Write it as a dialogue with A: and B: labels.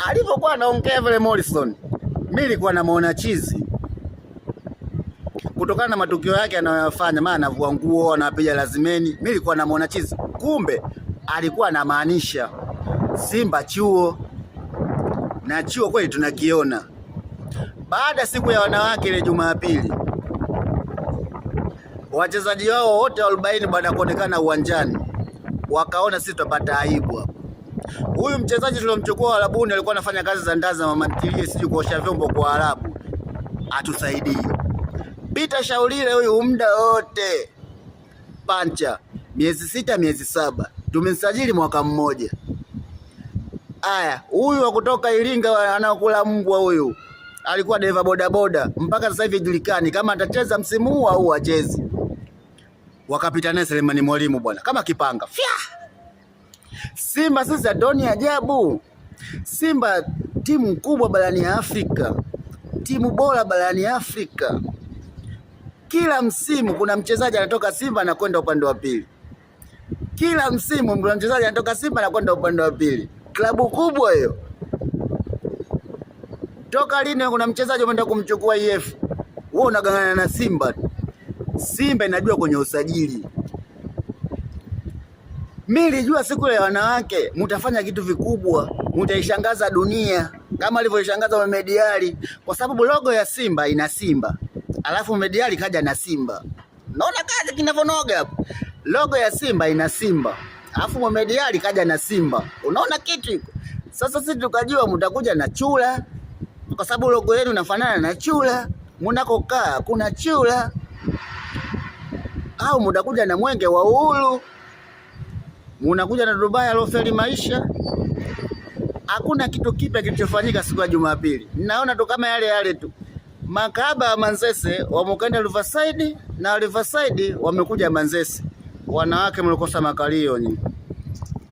A: Alipokuwa anaongea vile Morrison, mimi nilikuwa namuona chizi kutokana na matukio yake anayoyafanya, maana anavua nguo, anapiga lazimeni. Mimi nilikuwa namuona chizi, kumbe alikuwa anamaanisha Simba chuo, na chuo kweli tunakiona. Baada siku ya wanawake ile Jumapili, wachezaji wao wote 40 baada ya kuonekana uwanjani wakaona sisi tutapata aibu hapo. Huyu mchezaji tuliomchukua Arabuni alikuwa anafanya kazi za ndazi na mama ntilie, sijui kuosha vyombo kwa Arabu, atusaidie. Peter Shaulile huyu muda wote pancha, miezi 6 miezi 7, tumemsajili mwaka mmoja. Aya, huyu wa kutoka Iringa anakula mbwa huyu alikuwa dereva bodaboda, mpaka sasa hivi julikani kama atacheza msimu huu au acheze. Wakapita naye Selemani Mwalimu bwana kama kipanga. Fya! Simba sasa doni ajabu. Simba timu kubwa barani Afrika, timu bora barani Afrika. Kila msimu kuna mchezaji anatoka Simba na kwenda upande wa pili. Kila msimu kuna mchezaji anatoka Simba na kwenda upande wa pili. Klabu kubwa hiyo. Toka lini kuna mchezaji umeenda kumchukua EF? Wewe unagangana na Simba. Simba inajua kwenye usajili. Mimi nilijua siku ya wanawake mtafanya kitu vikubwa, mtaishangaza dunia kama alivyoishangaza Mohamed Ali, kwa sababu logo ya Simba ina Simba. Alafu Mohamed Ali kaja na Simba. Naona kazi kinavonoga hapo. Logo ya Simba ina Simba. Alafu Mohamed Ali kaja na Simba. Unaona kitu? Sasa sisi tukajua mtakuja na chula, kwa sababu logo yenu inafanana na chula, mnakokaa kuna chula. Au mtakuja na mwenge wa uhuru, mnakuja na Dubai alofeli maisha. Hakuna kitu kipya kilichofanyika siku ya Jumapili. Naona tu kama yale yale tu. Makahaba ya Manzese wamekaenda Riverside na Riverside wamekuja Manzese. Wanawake mlikosa makalio nyinyi.